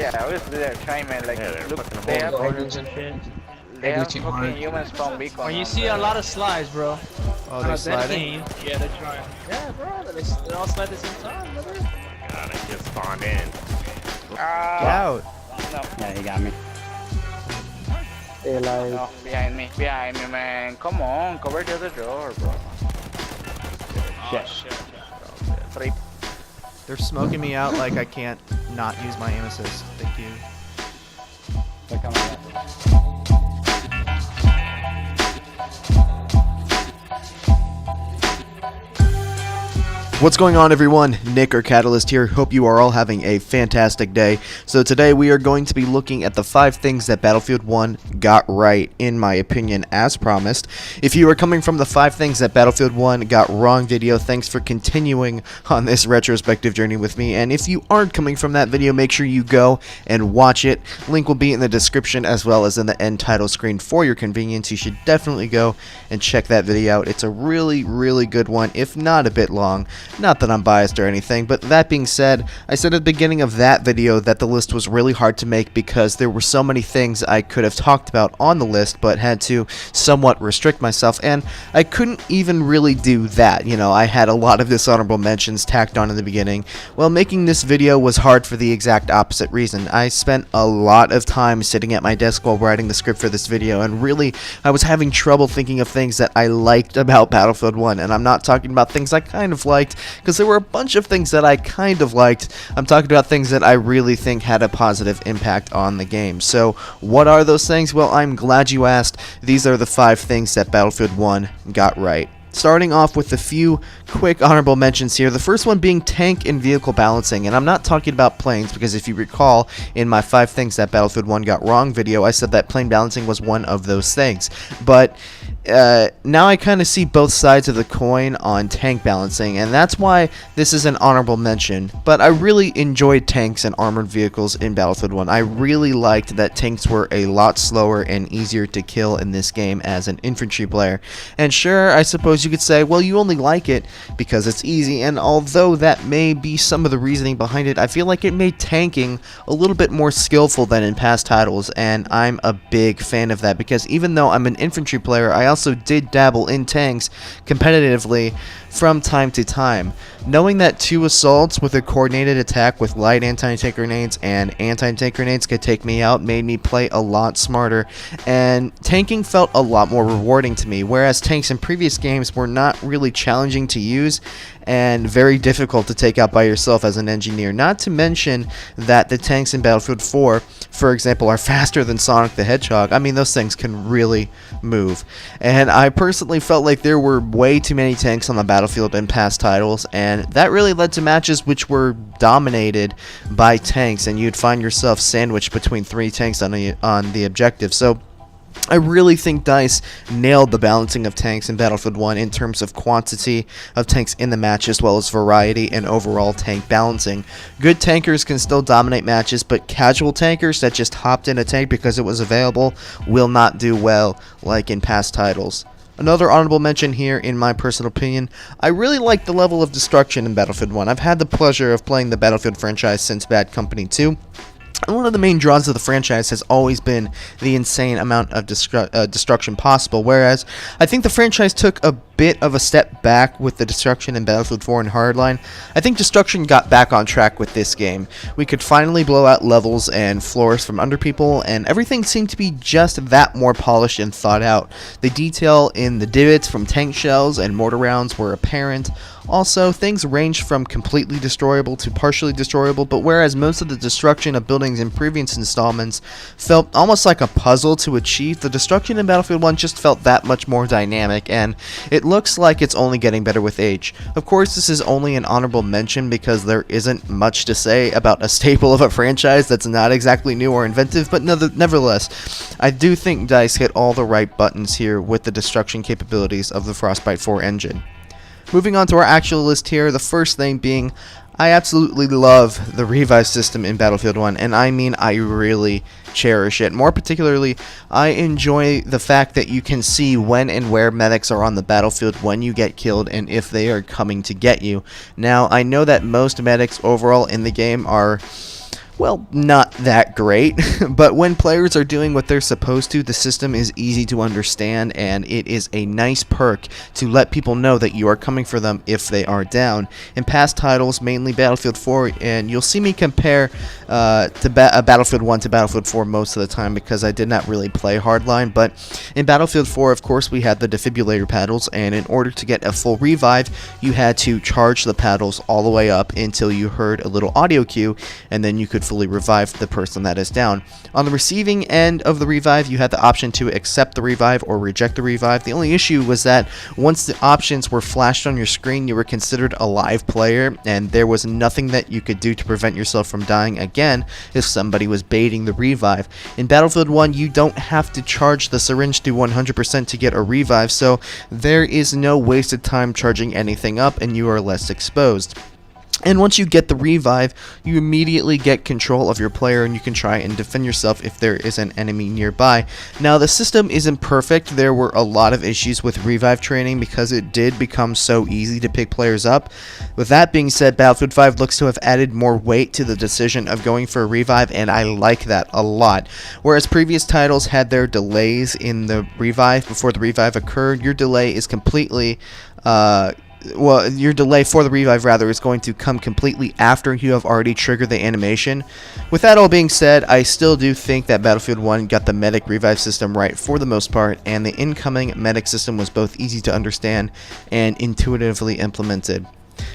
Yeah, obviously they're trying, man. Like, Yeah, they're look, fucking they have, holding corners and shit. they have fucking human spawn beacon. When you on see the, a lot of slides, bro. Oh, On they're a dead sliding? game. Yeah, they're trying. Yeah, bro. They all slide at the same time, brother. God, I just spawned in. Get out. No, Yeah, he got me. Hey, like, no, behind me, man. Come on, cover the other door, bro. Oh, shit. Three. They're smoking me out like I can't not use my aim assist. Thank you. they're coming up. What's going on, everyone? Nick or Catalyst here. Hope you are all having a fantastic day. So today we are going to be looking at the 5 things that Battlefield 1 got right, in my opinion, as promised. If you are coming from the 5 things that Battlefield 1 got wrong video, thanks for continuing on this retrospective journey with me. And if you aren't coming from that video, make sure you go and watch it. Link will be in the description as well as in the end title screen for your convenience. You should definitely go and check that video out. It's a really, really good one, if not a bit long. Not that I'm biased or anything, but that being said, I said at the beginning of that video that the list was really hard to make because there were so many things I could have talked about on the list, but had to somewhat restrict myself, and I couldn't even really do that. You know, I had a lot of dishonorable mentions tacked on in the beginning. Well, making this video was hard for the exact opposite reason. I spent a lot of time sitting at my desk while writing the script for this video, and really, I was having trouble thinking of things that I liked about Battlefield 1, and I'm not talking about things I kind of liked, because there were a bunch of things that I kind of liked. I'm talking about things that I really think had a positive impact on the game. So what are those things? Well, I'm glad you asked. These are the 5 things that Battlefield 1 got right. Starting off with a few quick honorable mentions here. The first one being tank and vehicle balancing, and I'm not talking about planes because if you recall in my 5 things that Battlefield 1 got wrong video, I said that plane balancing was one of those things. But now I kind of see both sides of the coin on tank balancing, and that's why this is an honorable mention. But I really enjoyed tanks and armored vehicles in Battlefield 1. I really liked that tanks were a lot slower and easier to kill in this game as an infantry player. And sure, I suppose you could say, well, you only like it because it's easy, and although that may be some of the reasoning behind it, I feel like it made tanking a little bit more skillful than in past titles, and I'm a big fan of that because even though I'm an infantry player, I also did dabble in tanks competitively from time to time. Knowing that 2 assaults with a coordinated attack with light anti-tank grenades and anti-tank grenades could take me out made me play a lot smarter, and tanking felt a lot more rewarding to me, whereas tanks in previous games were not really challenging to use and very difficult to take out by yourself as an engineer. Not to mention that the tanks in Battlefield 4, for example, are faster than Sonic the Hedgehog. I mean, those things can really move. And I personally felt like there were way too many tanks on the battlefield in past titles, and that really led to matches which were dominated by tanks, and you'd find yourself sandwiched between 3 tanks on the objective. So I really think DICE nailed the balancing of tanks in Battlefield 1 in terms of quantity of tanks in the match as well as variety and overall tank balancing. Good tankers can still dominate matches, but casual tankers that just hopped in a tank because it was available will not do well like in past titles. Another honorable mention here, in my personal opinion, I really like the level of destruction in Battlefield 1. I've had the pleasure of playing the Battlefield franchise since Bad Company 2. And one of the main draws of the franchise has always been the insane amount of destruction possible, whereas I think the franchise took a bit of a step back with the destruction in Battlefield 4 and Hardline. I think destruction got back on track with this game. We could finally blow out levels and floors from under people, and everything seemed to be just that more polished and thought out. The detail in the divots from tank shells and mortar rounds were apparent. Also, things ranged from completely destroyable to partially destroyable, but whereas most of the destruction of buildings in previous installments felt almost like a puzzle to achieve, the destruction in Battlefield 1 just felt that much more dynamic, and it looks like it's only getting better with age. Of course, this is only an honorable mention because there isn't much to say about a staple of a franchise that's not exactly new or inventive, but nevertheless, I do think DICE hit all the right buttons here with the destruction capabilities of the Frostbite 4 engine. Moving on to our actual list here, the first thing being, I absolutely love the revive system in Battlefield 1, and I mean I really cherish it. More particularly, I enjoy the fact that you can see when and where medics are on the battlefield when you get killed and if they are coming to get you. Now, I know that most medics overall in the game are, well, not that great, but when players are doing what they're supposed to, the system is easy to understand, and it is a nice perk to let people know that you are coming for them if they are down. In past titles, mainly Battlefield 4, and you'll see me compare Battlefield 1 to Battlefield 4 most of the time because I did not really play Hardline, but in Battlefield 4, of course, we had the defibrillator paddles, and in order to get a full revive, you had to charge the paddles all the way up until you heard a little audio cue, and then you could fully revive the person that is down. On the receiving end of the revive, you had the option to accept the revive or reject the revive. The only issue was that once the options were flashed on your screen, you were considered a live player, and there was nothing that you could do to prevent yourself from dying again if somebody was baiting the revive. In Battlefield 1, you don't have to charge the syringe to 100% to get a revive, so there is no wasted time charging anything up, and you are less exposed. And once you get the revive, you immediately get control of your player and you can try and defend yourself if there is an enemy nearby. Now, the system isn't perfect. There were a lot of issues with revive training because it did become so easy to pick players up. With that being said, Battlefield 5 looks to have added more weight to the decision of going for a revive, and I like that a lot. Whereas previous titles had their delays in the revive before the revive occurred, your delay is completely your delay for the revive, rather, is going to come completely after you have already triggered the animation. With that all being said, I still do think that Battlefield 1 got the medic revive system right for the most part, and the incoming medic system was both easy to understand and intuitively implemented.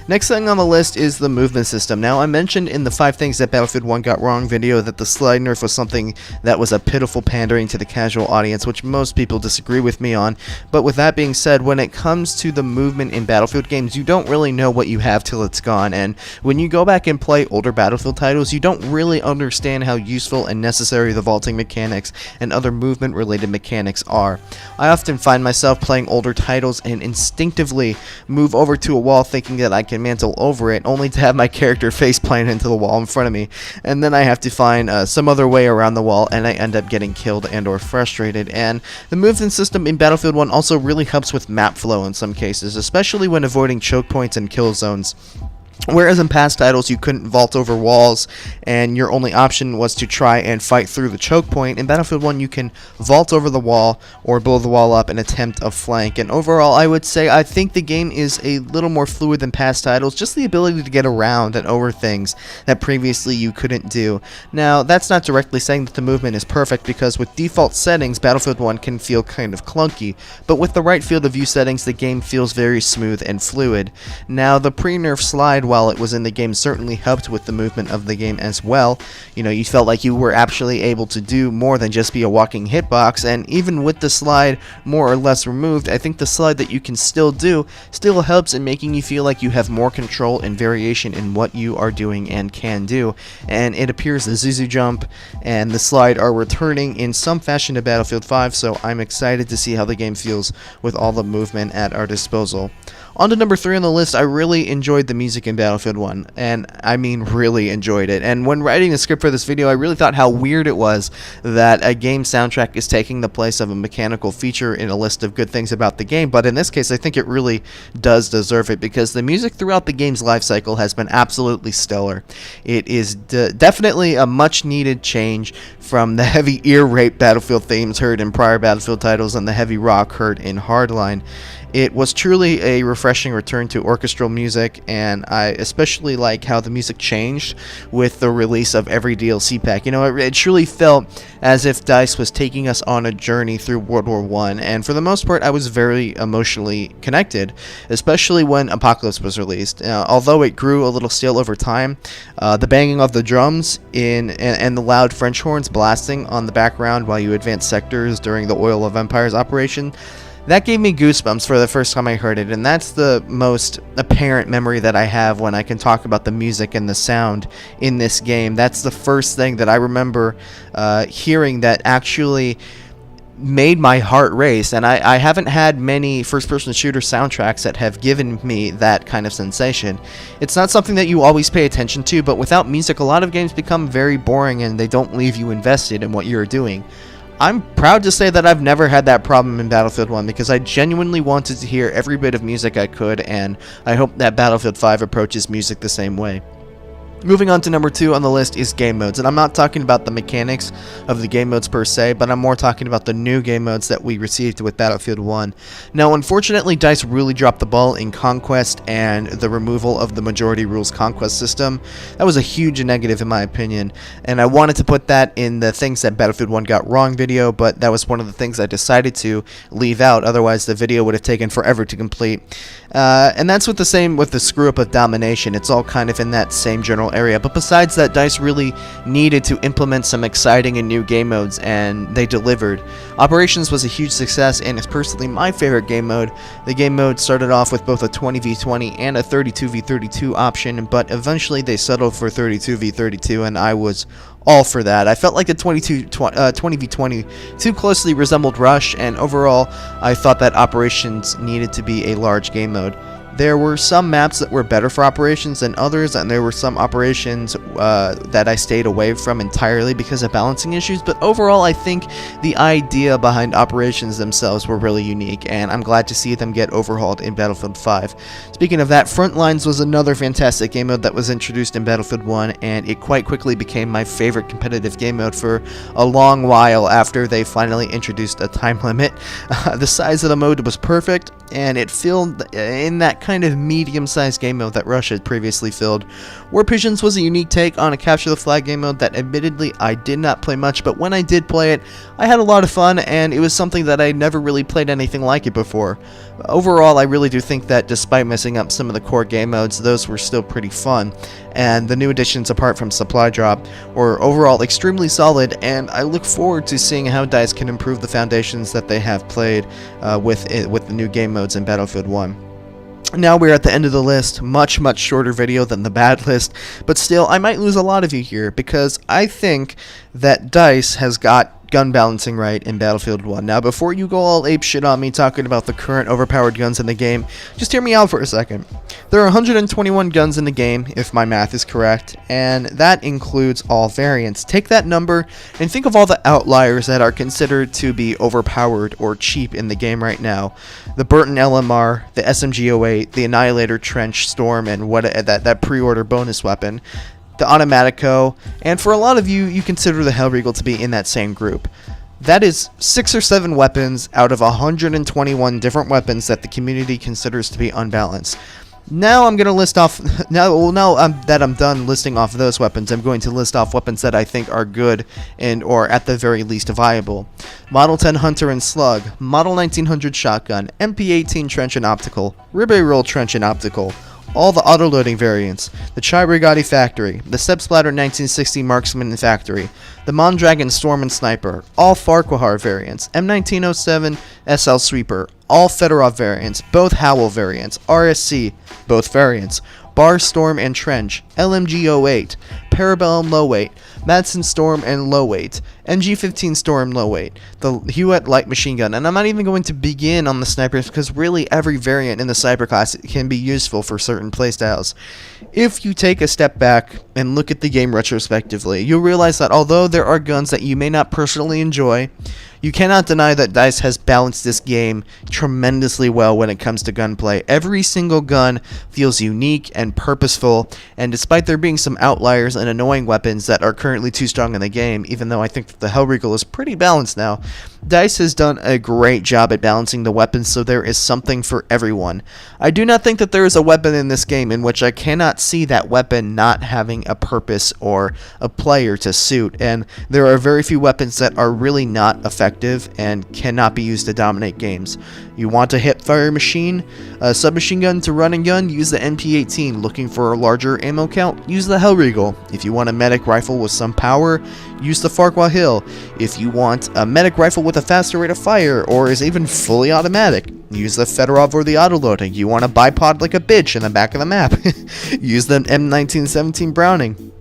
Next thing on the list is the movement system. Now, I mentioned in the 5 things that Battlefield 1 got wrong video that the slide nerf was something that was a pitiful pandering to the casual audience, which most people disagree with me on. But with that being said, when it comes to the movement in Battlefield games, you don't really know what you have till it's gone, and when you go back and play older Battlefield titles, you don't really understand how useful and necessary the vaulting mechanics and other movement related mechanics are. I often find myself playing older titles and instinctively move over to a wall thinking that I can mantle over it, only to have my character face plant into the wall in front of me, and then I have to find some other way around the wall, and I end up getting killed and or frustrated. And the movement system in Battlefield 1 also really helps with map flow in some cases, especially when avoiding choke points and kill zones. Whereas in past titles you couldn't vault over walls and your only option was to try and fight through the choke point, in Battlefield 1 you can vault over the wall or blow the wall up and attempt a flank. And overall, I would say I think the game is a little more fluid than past titles, just the ability to get around and over things that previously you couldn't do. Now, that's not directly saying that the movement is perfect, because with default settings Battlefield 1 can feel kind of clunky, but with the right field of view settings the game feels very smooth and fluid. Now, the pre-nerf slide, while it was in the game, certainly helped with the movement of the game as well. You know, you felt like you were actually able to do more than just be a walking hitbox, and even with the slide more or less removed, I think the slide that you can still do still helps in making you feel like you have more control and variation in what you are doing and can do. And it appears the Zuzu jump and the slide are returning in some fashion to Battlefield 5, so I'm excited to see how the game feels with all the movement at our disposal. On to number 3 on the list, I really enjoyed the music in Battlefield 1, and I mean really enjoyed it. And when writing the script for this video, I really thought how weird it was that a game soundtrack is taking the place of a mechanical feature in a list of good things about the game, but in this case I think it really does deserve it, because the music throughout the game's life cycle has been absolutely stellar. It is definitely a much needed change from the heavy ear rape Battlefield themes heard in prior Battlefield titles and the heavy rock heard in Hardline. It was truly a refreshing return to orchestral music, and I especially like how the music changed with the release of every DLC pack. You know, it truly felt as if DICE was taking us on a journey through World War I, and for the most part I was very emotionally connected, especially when Apocalypse was released. Although it grew a little stale over time, the banging of the drums and the loud French horns blasting on the background while you advance sectors during the Oil of Empires operation, that gave me goosebumps for the first time I heard it, and that's the most apparent memory that I have when I can talk about the music and the sound in this game. That's the first thing that I remember hearing that actually made my heart race, and I haven't had many first-person shooter soundtracks that have given me that kind of sensation. It's not something that you always pay attention to, but without music a lot of games become very boring and they don't leave you invested in what you're doing. I'm proud to say that I've never had that problem in Battlefield 1, because I genuinely wanted to hear every bit of music I could, and I hope that Battlefield 5 approaches music the same way. Moving on to number 2 on the list is game modes, and I'm not talking about the mechanics of the game modes per se, but I'm more talking about the new game modes that we received with Battlefield 1. Now, unfortunately, DICE really dropped the ball in Conquest and the removal of the majority rules Conquest system. That was a huge negative in my opinion, and I wanted to put that in the things that Battlefield 1 got wrong video, but that was one of the things I decided to leave out, otherwise the video would have taken forever to complete. And that's with the same with the screw up of domination. It's all kind of in that same general area, but besides that, DICE really needed to implement some exciting and new game modes, and they delivered. Operations was a huge success and is personally my favorite game mode. The game mode started off with both a 20v20 and a 32v32 option, but eventually they settled for 32v32, and I was all for that. I felt like the 20v20 too closely resembled Rush, and overall I thought that Operations needed to be a large game mode. There were some maps that were better for Operations than others, and there were some Operations that I stayed away from entirely because of balancing issues, but overall I think the idea behind Operations themselves were really unique, and I'm glad to see them get overhauled in Battlefield 5. Speaking of that, Frontlines was another fantastic game mode that was introduced in Battlefield 1, and it quite quickly became my favorite competitive game mode for a long while after they finally introduced a time limit. The size of the mode was perfect, and it filled in that kind of medium-sized game mode that Rush had previously filled. War Pigeons was a unique take on a capture the flag game mode that admittedly I did not play much, but when I did play it, I had a lot of fun, and it was something that I never really played anything like it before. Overall, I really do think that despite messing up some of the core game modes, those were still pretty fun, and the new additions apart from Supply Drop were overall extremely solid, and I look forward to seeing how DICE can improve the foundations that they have played with the new game modes in Battlefield 1. Now we're at the end of the list, much shorter video than the bad list, but still I might lose a lot of you here because I think that DICE has got gun balancing right in Battlefield 1. Now before you go all apeshit on me talking about the current overpowered guns in the game, just hear me out for a second. There are 121 guns in the game, if my math is correct, and that includes all variants. Take that number and think of all the outliers that are considered to be overpowered or cheap in the game right now. The Burton LMR, the SMG-08, the Annihilator Trench Storm, and that pre-order bonus weapon, the Automatico, and for a lot of you, you consider the Hellriegel to be in that same group. That is 6 or 7 weapons out of 121 different weapons that the community considers to be unbalanced. Now I'm going to list off, now that I'm done listing off those weapons, I'm going to list off weapons that I think are good and or at the very least viable. Model 10 Hunter and Slug, Model 1900 Shotgun, MP18 Trench and Optical, Ribe Roll Trench and Optical, all the autoloading variants, the Chai Brigati Factory, the Seb Splatter 1960 Marksman and Factory, the Mondragon Storm and Sniper, all Farquhar variants, M1907 SL Sweeper, all Fedorov variants, both Howl variants, RSC, both variants, Bar Storm and Trench, LMG-08, Parabellum Low Weight, Madsen Storm and Low Weight, MG-15 Storm Low Weight, the Hewitt Light Machine Gun, and I'm not even going to begin on the snipers because really every variant in the sniper class can be useful for certain playstyles. If you take a step back and look at the game retrospectively, you'll realize that although there are guns that you may not personally enjoy, you cannot deny that DICE has balanced this game tremendously well when it comes to gunplay. Every single gun feels unique and purposeful, and despite there being some outliers and annoying weapons that are currently too strong in the game, even though I think that the Hellriegel is pretty balanced now, DICE has done a great job at balancing the weapons so there is something for everyone. I do not think that there is a weapon in this game in which I cannot see that weapon not having a purpose or a player to suit, and there are very few weapons that are really not effective and cannot be used to dominate games. You want a hip fire machine, a submachine gun to run and gun, use the MP18. Looking for a larger ammo count, use the Hellriegel. If you want a medic rifle with some power, use the Farquhar Hill. If you want a medic rifle with a faster rate of fire or is even fully automatic, use the Fedorov or the autoloading. You want a bipod like a bitch in the back of the map, use the M1917 Browning.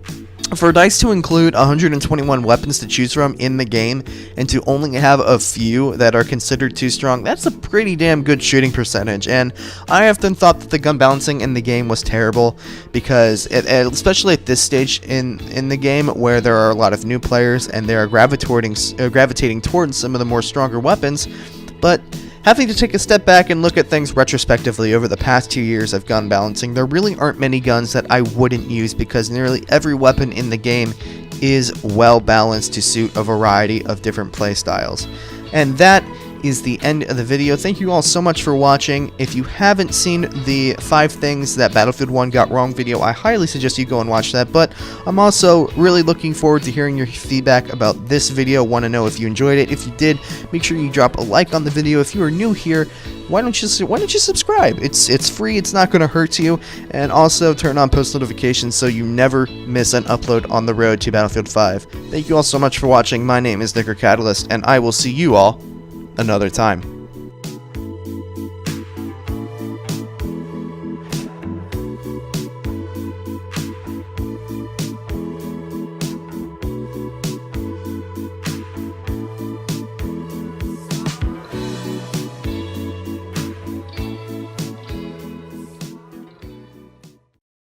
For DICE to include 121 weapons to choose from in the game and to only have a few that are considered too strong, that's a pretty damn good shooting percentage, and I often thought that the gun balancing in the game was terrible because, especially at this stage in the game where there are a lot of new players and they are gravitating towards some of the more stronger weapons, but Having to take a step back and look at things retrospectively over the past 2 years of gun balancing, there really aren't many guns that I wouldn't use because nearly every weapon in the game is well balanced to suit a variety of different playstyles. And that is the end of the video. Thank you all so much for watching. If you haven't seen the 5 things that Battlefield 1 got wrong video, I highly suggest you go and watch that, but I'm also really looking forward to hearing your feedback about this video. Want to know if you enjoyed it. If you did, make sure you drop a like on the video. If you are new here, why don't you subscribe? It's free, it's not going to hurt you, and also turn on post notifications so you never miss an upload on the road to Battlefield 5. Thank you all so much for watching. My name is Nicker Catalyst, and I will see you all another time.